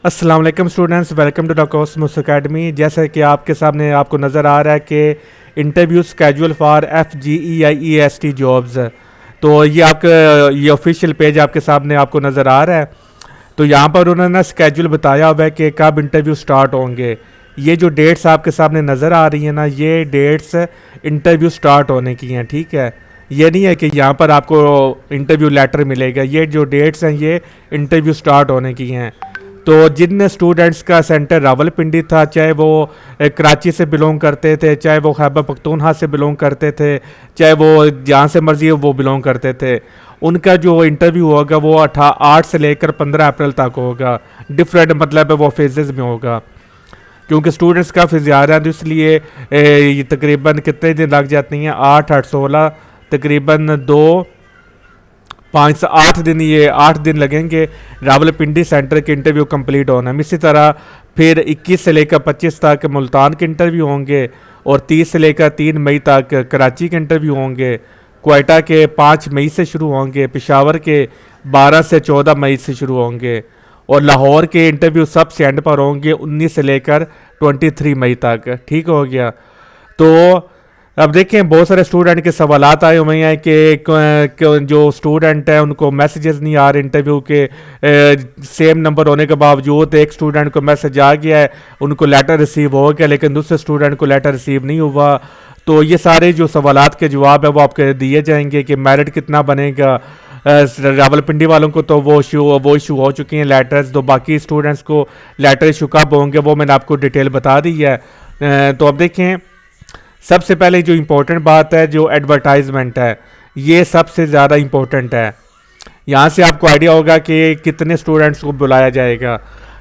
अस्सलाम वालेकुम students, welcome to the Cosmos Academy. जैसा कि आपके सामने आपको नज़र आ रहा है कि interview schedule for FGEIEST jobs, तो ये आपका ये ऑफिशियल पेज आपके सामने आपको नज़र आ रहा है। तो यहाँ पर उन्होंने ना स्केड्यूल बताया हुआ है कि कब इंटरव्यू स्टार्ट होंगे। ये जो डेट्स आपके सामने नज़र आ रही हैं ना, ये डेट्स इंटरव्यू स्टार्ट होने की हैं। ठीक है, ये नहीं है कि यहाँ पर आपको इंटरव्यू लेटर मिलेगा। ये जो डेट्स हैं ये इंटरव्यू स्टार्ट होने की हैं। तो जिन स्टूडेंट्स का सेंटर रावलपिंडी था, चाहे वो कराची से बिलोंग करते थे, चाहे वो खैबर पख्तूनख्वा से बिलोंग करते थे, चाहे वो जहाँ से मर्जी वो बिलोंग करते थे, उनका जो इंटरव्यू होगा वो 8 से लेकर 15 अप्रैल तक होगा। डिफरेंट मतलब है वो फेजेस में होगा, क्योंकि स्टूडेंट्स काफ़ी ज़्यादा हैं, तो इसलिए ये तकरीबन कितने दिन लग जाती हैं, 8 8 16 तकरीबन 2 5 से 8 दिन, ये 8 दिन लगेंगे रावलपिंडी सेंटर के इंटरव्यू कंप्लीट होने में। इसी तरह फिर 21 से लेकर 25 तक मुल्तान के इंटरव्यू होंगे और 30 से लेकर 3 मई तक कराची के इंटरव्यू होंगे। क्वेटा के 5 मई से शुरू होंगे, पेशावर के 12 से 14 मई से शुरू होंगे और लाहौर के इंटरव्यू सबसे एंड पर होंगे 19 से लेकर 23 मई तक। ठीक हो गया। तो अब देखें, बहुत सारे स्टूडेंट के सवालात आए हुए हैं कि जो स्टूडेंट है उनको मैसेजेस नहीं आ रहे इंटरव्यू के, सेम नंबर होने के बावजूद एक स्टूडेंट को मैसेज आ गया है, उनको लेटर रिसीव हो गया, लेकिन दूसरे स्टूडेंट को लेटर रिसीव नहीं हुआ। तो ये सारे जो सवालात के जवाब है वो आपके दिए जाएंगे कि मेरिट कितना बनेगा। रावलपिंडी वालों को तो वो इशू हो चुकी हैं लेटर्स, तो बाकी स्टूडेंट्स को लेटर इशू कब होंगे वो मैंने आपको डिटेल बता दी है। तो अब देखें, सबसे पहले जो इम्पोर्टेंट बात है, जो एडवर्टाइजमेंट है, ये सबसे ज़्यादा इम्पोर्टेंट है। यहाँ से आपको आइडिया होगा कि कितने स्टूडेंट्स को बुलाया जाएगा।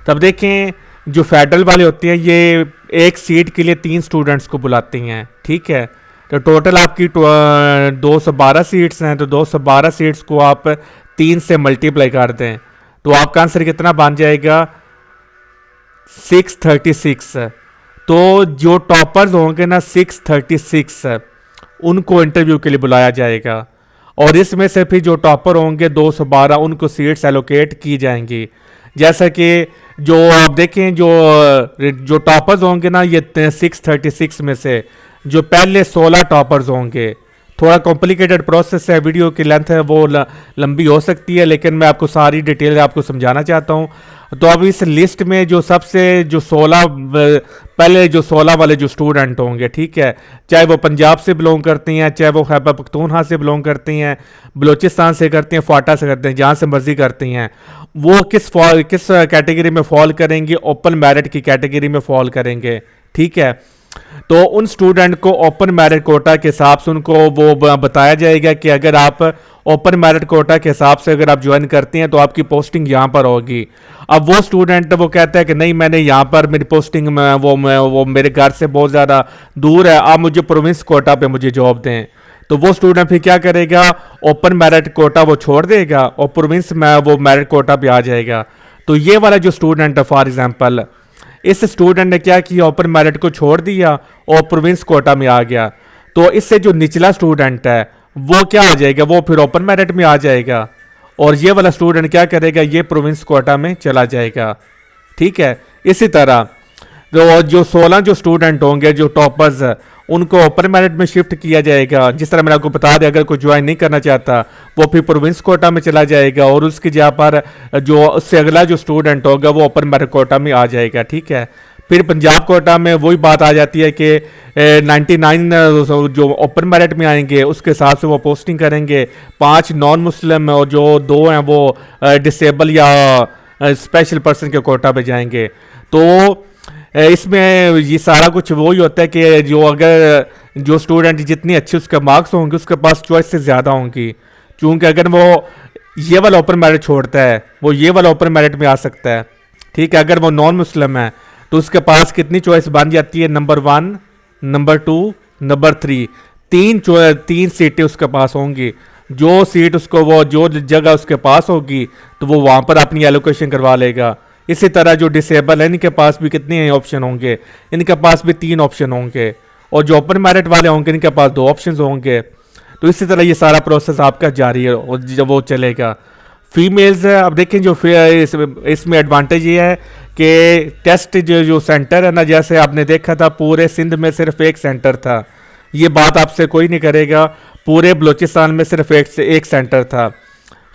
तब देखें, जो फेडरल वाले होते हैं ये एक सीट के लिए 3 स्टूडेंट्स को बुलाती हैं। ठीक है, तो टोटल आपकी 212 सीट्स हैं, तो 212 सीट्स को आप 3 से मल्टीप्लाई कर दें तो आपका आंसर कितना बन जाएगा, 636। तो जो टॉपर्स होंगे ना 636, उनको इंटरव्यू के लिए बुलाया जाएगा और इसमें से फिर जो टॉपर होंगे 212, उनको सीट्स एलोकेट की जाएंगी। जैसा कि जो आप देखें, जो टॉपर्स होंगे ना ये 636 में से जो पहले 16 टॉपर्स होंगे, थोड़ा कॉम्प्लिकेटेड प्रोसेस है, वीडियो की लेंथ है वो लंबी हो सकती है, लेकिन मैं आपको सारी डिटेल आपको समझाना चाहता हूँ। तो अब इस लिस्ट में जो सबसे जो 16 पहले जो 16 वाले जो स्टूडेंट होंगे, ठीक है, चाहे वो पंजाब से बिलोंग करती हैं, चाहे वो खैबर पख्तूनख्वा से बिलोंग करती हैं, बलूचिस्तान से करती हैं, फाटा से करते हैं, जहाँ से मर्जी करती हैं, वो किस कैटेगरी में फॉल करेंगे, ओपन मेरिट की कैटेगरी में फॉल करेंगे। ठीक है, तो उन स्टूडेंट को ओपन मेरिट कोटा के हिसाब से उनको वो बताया जाएगा कि अगर आप ओपन मेरिट कोटा के हिसाब से अगर आप ज्वाइन करती हैं तो आपकी पोस्टिंग यहाँ पर होगी। अब वो स्टूडेंट वो कहता है कि नहीं, मैंने यहाँ पर मेरी पोस्टिंग में वो मेरे घर से बहुत ज़्यादा दूर है, आप मुझे प्रोविंस कोटा पे मुझे जॉब दें। तो वो स्टूडेंट फिर क्या करेगा, ओपन मेरिट कोटा वो छोड़ देगा और प्रोविंस में वो मेरिट कोटा पे आ जाएगा। तो ये वाला जो स्टूडेंट है, फॉर एग्जाम्पल इस स्टूडेंट ने क्या किया, ओपन मेरिट को छोड़ दिया और प्रोविंस कोटा में आ गया। तो इससे जो निचला स्टूडेंट है वो क्या आ जाएगा, वो फिर ओपन मेरिट में आ जाएगा और ये वाला स्टूडेंट क्या करेगा, ये प्रोविंस कोटा में चला जाएगा। ठीक है, इसी तरह जो 16 जो स्टूडेंट होंगे जो टॉपर्स, उनको ओपन मेरिट में शिफ्ट किया जाएगा। जिस तरह मैंने आपको बता दिया, अगर कोई ज्वाइन नहीं करना चाहता वो फिर प्रोविंस कोटा में चला जाएगा और उसकी जगह पर जो उससे अगला जो स्टूडेंट होगा वो ओपन मेरिट कोटा में आ जाएगा। ठीक है, फिर पंजाब कोटा में वही बात आ जाती है कि 99 जो ओपन मेरिट में आएंगे उसके हिसाब से वो पोस्टिंग करेंगे, 5 नॉन मुस्लिम और जो 2 हैं वो डिसेबल या स्पेशल पर्सन के कोटा पे जाएंगे। तो इसमें ये सारा कुछ वही होता है कि जो अगर जो स्टूडेंट जितनी अच्छी उसके मार्क्स होंगे उसके पास चॉइस से ज़्यादा होंगी, क्योंकि अगर वो ये वाला ओपन मेरिट छोड़ता है वो ये वाला ओपन मेरिट में आ सकता है। ठीक है, अगर वो नॉन मुस्लिम है तो उसके पास कितनी चॉइस बन जाती है, नंबर 1, नंबर 2, नंबर 3, 3 सीटें उसके पास होंगी। जो सीट उसको वो जो जगह उसके पास होगी तो वो वहाँ पर अपनी एलोकेशन करवा लेगा। इसी तरह जो डिसेबल है इनके पास भी कितने ऑप्शन होंगे, इनके पास भी 3 ऑप्शन होंगे और जो ओपन मेरिट वाले होंगे इनके पास 2 ऑप्शन होंगे। तो इसी तरह ये सारा प्रोसेस आपका जारी है और जब वो चलेगा। फीमेल्स अब देखें जो इसमें एडवांटेज ये है कि टेस्ट जो सेंटर है ना, जैसे आपने देखा था पूरे सिंध में सिर्फ एक सेंटर था, ये बात आपसे कोई नहीं करेगा, पूरे बलूचिस्तान में सिर्फ एक सेंटर था।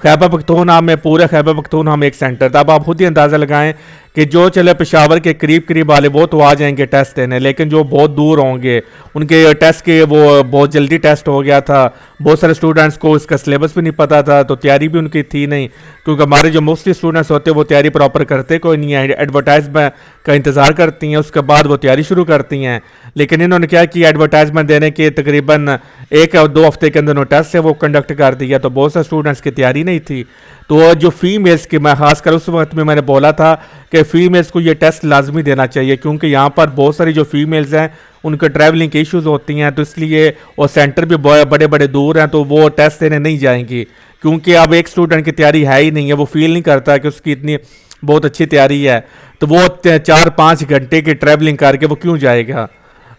खैबर पख्तूनख्वा में, पूरे खैबर पख्तूनख्वा में एक सेंटर था। अब आप खुद ही अंदाज़ा लगाएं कि जो चले पेशावर के करीब करीब वाले वो तो आ जाएंगे टेस्ट देने, लेकिन जो बहुत दूर होंगे उनके टेस्ट के वो बहुत जल्दी टेस्ट हो गया था। बहुत सारे स्टूडेंट्स को इसका सिलेबस भी नहीं पता था, तो तैयारी भी उनकी थी नहीं, क्योंकि हमारे जो मोस्टली स्टूडेंट्स होते हैं वो तैयारी प्रॉपर करते कोई नहीं है, एडवर्टाइजमेंट का इंतज़ार करती हैं, उसके बाद वो तैयारी शुरू करती हैं। लेकिन इन्होंने क्या किया, एडवर्टाइजमेंट देने के तकरीबन 1-2 हफ्ते के अंदर टेस्ट है वो कंडक्ट कर दिया, तो बहुत सारे स्टूडेंट्स की तैयारी नहीं थी। तो जो फीमेल्स की, मैं खासकर उस वक्त में मैंने बोला था कि फीमेल्स को ये टेस्ट लाजमी देना चाहिए, क्योंकि यहाँ पर बहुत सारी जो फीमेल्स हैं उनके ट्रैवलिंग के इश्यूज़ होती हैं, तो इसलिए और सेंटर भी बड़े बड़े दूर हैं, तो वो टेस्ट देने नहीं जाएंगी, क्योंकि अब एक स्टूडेंट की तैयारी है ही नहीं है, वो फील नहीं करता कि उसकी इतनी बहुत अच्छी तैयारी है, तो वो 4-5 घंटे की ट्रैवलिंग करके वो क्यों जाएगा।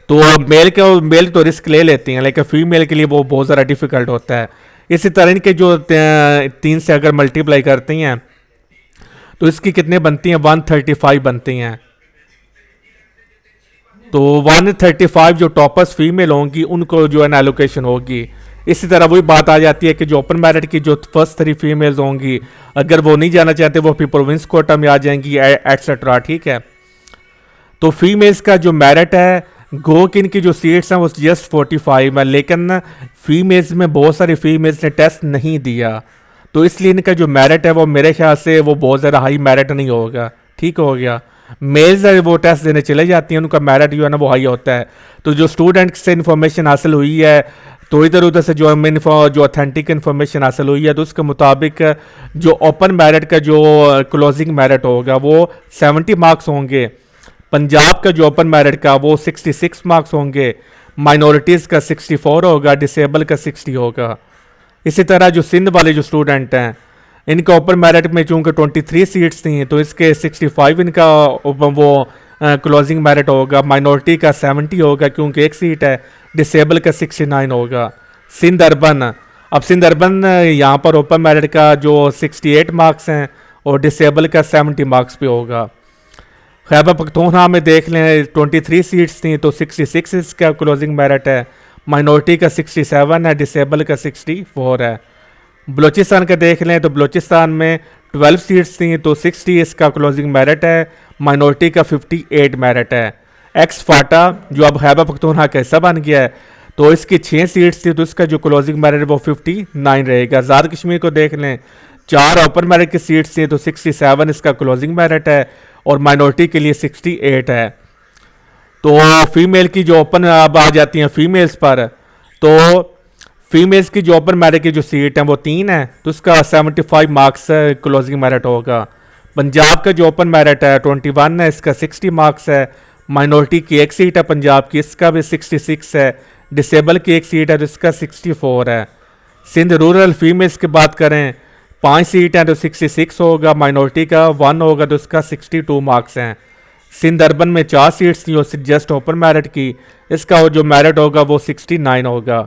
तो मेल तो रिस्क ले लेती हैं, लेकिन फीमेल के लिए वो बहुत ज़्यादा डिफ़िकल्ट होता है। इसी तरह इनके जो 3 से अगर मल्टीप्लाई करती हैं तो इसकी कितने बनती हैं, 135 बनती हैं। तो 135 जो टॉपर्स फीमेल होंगी उनको जो है ना एलोकेशन होगी। इसी तरह वही बात आ जाती है कि जो ओपन मेरिट की जो फर्स्ट 3 फीमेल्स होंगी, अगर वो नहीं जाना चाहते वो फिर प्रोविंस कोटा में आ जाएंगी एटसेट्रा, ठीक है। तो फीमेल्स का जो मेरिट है, गो कि इनकी जो सीट्स हैं वो जस्ट 45 है, लेकिन फीमेल्स में बहुत सारी फीमेल्स ने टेस्ट नहीं दिया, तो इसलिए इनका जो मेरिट है वो मेरे ख्याल से वो बहुत ज़्यादा हाई मेरिट नहीं होगा, ठीक हो गया। मेल्स वो टेस्ट देने चले जाती हैं, उनका मेरिट जो है ना वो हाई होता है। तो जो स्टूडेंट से इन्फॉर्मेशन हासिल हुई है, तो इधर उधर से जो ऑथेंटिक इन्फॉर्मेशन हासिल हुई है, तो उसके मुताबिक जो ओपन मेरिट का जो क्लोजिंग मेरिट होगा वो 70 मार्क्स होंगे, पंजाब का जो ओपन मेरिट का वो 66 मार्क्स होंगे, माइनॉरिटीज़ का 64 होगा, डिसेबल का 60 होगा। इसी तरह जो सिंध वाले जो स्टूडेंट हैं, इनका ओपन मेरिट में चूँकि 23 सीट्स थी, तो इसके 65 इनका वो क्लोजिंग मेरिट होगा, माइनॉरिटी का 70 होगा क्योंकि एक सीट है, डिसेबल का 69 होगा। सिंध अर्बन, अब सिंध अर्बन यहाँ पर ओपन मेरिट का जो 68 मार्क्स हैं और डिसेबल का 70 मार्क्स पे होगा। खैबर पख्तूनख्वा में देख लें 23 सीट्स थी, तो 66 इसका क्लोजिंग मेरिट है, माइनॉरिटी का 67 है, डिसेबल का 64 है। बलूचिस्तान का देख लें तो बलूचिस्तान में 12 सीट्स थी, तो 60 इसका क्लोजिंग मेरिट है, माइनॉरिटी का 58 मेरिट है। एक्स फाटा जो अब खैबर पख्तूनख्वा का हिस्सा बन गया है, तो इसकी 6 सीट्स थी, तो इसका जो क्लोजिंग मेरिट है वो 59 रहेगा। आज़ाद कश्मीर को देख लें, 4 ओपन मेरिट की सीट्स थी, तो 67 इसका क्लोजिंग मेरिट है और माइनॉरिटी के लिए 68 है। तो फीमेल की जो ओपन अब आ जाती हैं फीमेल्स पर, तो फीमेल्स की जो ओपन मेरिट की जो सीट है वो 3 है, तो उसका 75 मार्क्स क्लोजिंग मेरिट होगा। पंजाब का जो ओपन मेरिट है 21 है, इसका 60 मार्क्स है, माइनॉरिटी की एक सीट है पंजाब की, इसका भी 66 है, डिसेबल की एक सीट है तो इसका 64 है। सिंध रूरल फीमेल्स की बात करें, 5 सीट हैं तो 66 होगा, माइनॉरिटी का 1 होगा तो उसका 62 मार्क्स हैं। सिंध अर्बन में 4 सीट्स थी और जस्ट ओपन मेरिट की, इसका जो मेरिट होगा वो 69 होगा।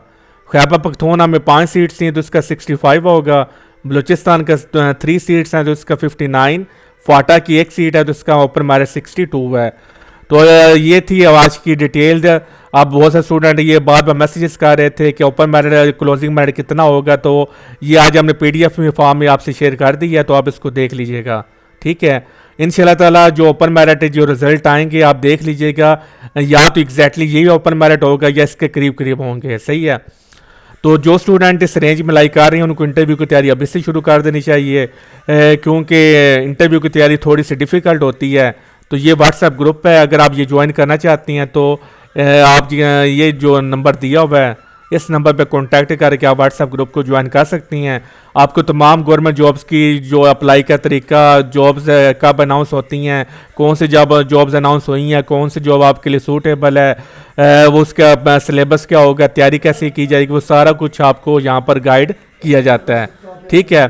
खैबर पख्तूनख्वा में 5 सीट्स थी तो इसका 65 होगा, बलूचिस्तान का 3 सीट्स हैं तो इसका 59, फाटा की एक सीट है तो इसका ओपन मेरिट 62 है। तो ये थी आज की डिटेल्ड। अब बहुत से स्टूडेंट ये बार बार मैसेजेस कर रहे थे कि ओपन मेरिट क्लोजिंग मेरिट कितना होगा, तो ये आज हमने PDF में फॉर्म में आपसे शेयर कर दिया, तो आप इसको देख लीजिएगा, ठीक है। इंशाल्लाह ताला जो ओपन मेरिट जो रिजल्ट आएंगे आप देख लीजिएगा, या तो एग्जैक्टली यही ओपन मेरिट होगा या इसके करीब करीब होंगे, सही है। तो जो स्टूडेंट इस रेंज में लाइक कर रहे हैं उनको इंटरव्यू की तैयारी अभी से शुरू कर देनी चाहिए, क्योंकि इंटरव्यू की तैयारी थोड़ी सी डिफ़िकल्ट होती है। तो ये व्हाट्सएप ग्रुप है, अगर आप ये ज्वाइन करना चाहती हैं तो आप ये जो नंबर दिया हुआ है इस नंबर पे कांटेक्ट करके आप व्हाट्सएप ग्रुप को ज्वाइन कर सकती हैं। आपको तमाम गवर्नमेंट जॉब्स की जो अप्लाई का तरीका, जॉब्स कब अनाउंस होती हैं, कौन सी जॉब्स अनाउंस हुई हैं, कौन सी जॉब आपके लिए सूटेबल है, वो उसका सिलेबस क्या होगा, तैयारी कैसे की जाएगी, वो सारा कुछ आपको यहाँ पर गाइड किया जाता है, ठीक है।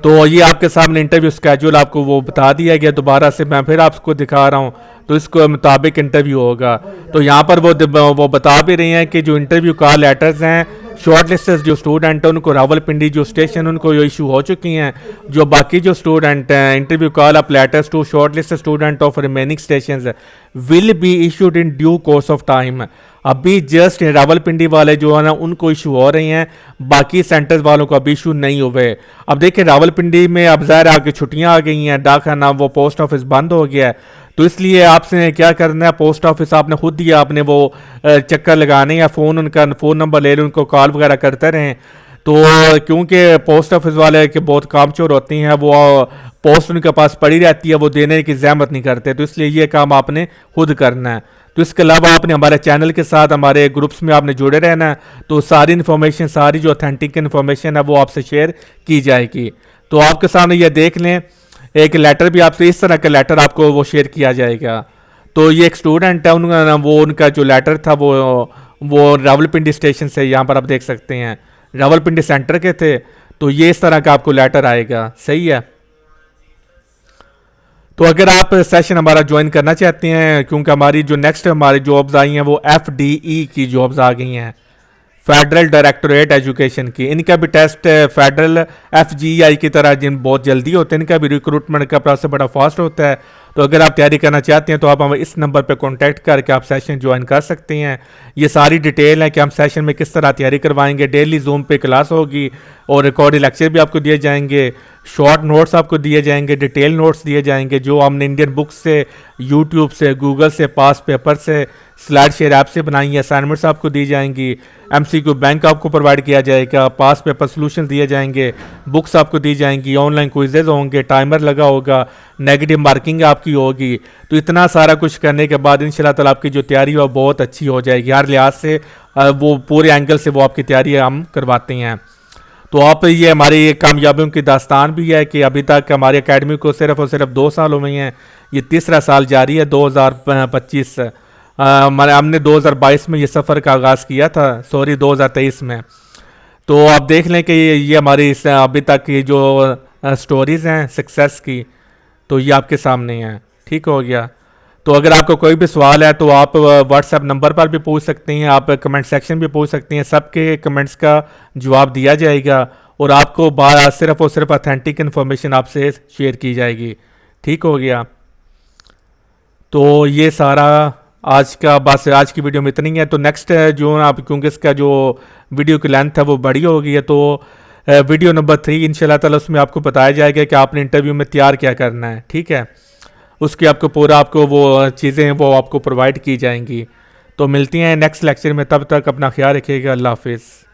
तो ये आपके सामने इंटरव्यू स्केड्यूल आपको वो बता दिया गया, दोबारा से मैं फिर आपको दिखा रहा हूँ, तो इसको मुताबिक इंटरव्यू होगा। तो यहाँ पर वो बता भी रही हैं कि जो इंटरव्यू कॉल लेटर्स हैं शॉर्ट लिस्टेड जो स्टूडेंट हैं उनको रावलपिंडी जो स्टेशन उनको ये इशू हो चुकी हैं। जो बाकी जो स्टूडेंट हैं, interview call up letters to short listed student of remaining station will be issued in due course of time. अभी जस्ट रावलपिंडी वाले जो है ना उनको इशू हो रही हैं, बाकी सेंटर्स वालों को अभी इशू नहीं हुए। अब देखिए रावलपिंडी में अब ज़ाहिर आके छुट्टियां आ गई हैं, डाकखाना वो पोस्ट ऑफिस बंद हो गया है, तो इसलिए आपसे क्या करना है, पोस्ट ऑफिस आपने खुद दिया, आपने वो चक्कर लगाने या फ़ोन उनका फ़ोन नंबर ले लें, उनको कॉल वगैरह करते रहें। तो क्योंकि पोस्ट ऑफिस वाले के बहुत कामचोर होती हैं, वो पोस्ट उनके पास पड़ी रहती है, वो देने की ज़हमत नहीं करते, तो इसलिए ये काम आपने खुद करना है। तो इसके अलावा आपने हमारे चैनल के साथ हमारे ग्रुप्स में आपने जुड़े रहना है, तो सारी इन्फॉर्मेशन, सारी जो ऑथेंटिक इन्फॉर्मेशन है वो आपसे शेयर की जाएगी। तो आपके सामने ये देख लें, एक लेटर भी आपसे इस तरह का लेटर आपको वो शेयर किया जाएगा। तो ये एक स्टूडेंट है, उनका जो लेटर था वो रावलपिंडी स्टेशन से, यहाँ पर आप देख सकते हैं रावलपिंडी सेंटर के थे, तो ये इस तरह का आपको लेटर आएगा। सही है। तो अगर आप सेशन हमारा ज्वाइन करना चाहते हैं, क्योंकि हमारी जो नेक्स्ट हमारी जॉब्स आई हैं वो FDE की जॉब्स आ गई हैं, फेडरल डायरेक्टोरेट एजुकेशन की। इनका भी टेस्ट फेडरल FGI की तरह जिन बहुत जल्दी होते हैं, इनका भी रिक्रूटमेंट का प्रोसेस बड़ा फास्ट होता है। तो अगर आप तैयारी करना चाहते हैं तो आप हमें इस नंबर पे कांटेक्ट करके आप सेशन ज्वाइन कर सकते हैं। ये सारी डिटेल है कि हम सेशन में किस तरह तैयारी करवाएंगे, डेली जूम पे क्लास होगी और रिकॉर्डेड लेक्चर भी आपको दिए जाएंगे, शॉर्ट नोट्स आपको दिए जाएंगे, डिटेल नोट्स दिए जाएंगे जो हमने इंडियन बुक्स से, यूट्यूब से, गूगल से, पास पेपर से, स्लाइड शेयर ऐप से बनाई है, असाइनमेंट्स आपको दी जाएंगी, MCQ बैंक आपको प्रोवाइड किया जाएगा, पास पेपर सोल्यूशन दिए जाएंगे, बुक्स आपको दी जाएंगी, ऑनलाइन क्विजेज होंगे, टाइमर लगा होगा, नेगेटिव मार्किंग आपकी होगी। तो इतना सारा कुछ करने के बाद इंशाल्लाह ताला आपकी जो तैयारी है वो बहुत अच्छी हो जाएगी। हर लिहाज से वो पूरे एंगल से वो आपकी तैयारी हम करवाते हैं। तो आप ये हमारी कामयाबियों की दास्तान भी है कि अभी तक हमारी एकेडमी को सिर्फ और सिर्फ 2 साल हुए हैं, ये तीसरा साल जारी है 2025 हमने 2022 में ये सफ़र का आगाज़ किया था, 2023 में। तो आप देख लें कि ये हमारी अभी तक की जो स्टोरीज़ हैं सक्सेस की, तो ये आपके सामने हैं। ठीक हो गया। तो अगर आपको कोई भी सवाल है तो आप व्हाट्सएप नंबर पर भी पूछ सकते हैं, आप कमेंट सेक्शन भी पूछ सकते हैं, सबके कमेंट्स का जवाब दिया जाएगा और आपको सिर्फ और सिर्फ ऑथेंटिक इन्फॉर्मेशन आपसे शेयर की जाएगी। ठीक हो गया। तो ये सारा आज की वीडियो में इतनी है। तो नेक्स्ट जो आप, क्योंकि इसका जो वीडियो की लेंथ है वो बड़ी हो गई है, तो वीडियो नंबर 3 इंशाल्लाह ताला उसमें आपको बताया जाएगा कि आपने इंटरव्यू में तैयार क्या करना है। ठीक है, उसकी आपको पूरा आपको वो चीज़ें हैं वो आपको प्रोवाइड की जाएंगी। तो मिलती हैं नेक्स्ट लेक्चर में, तब तक अपना ख्याल रखिएगा। अल्लाह हाफिज़।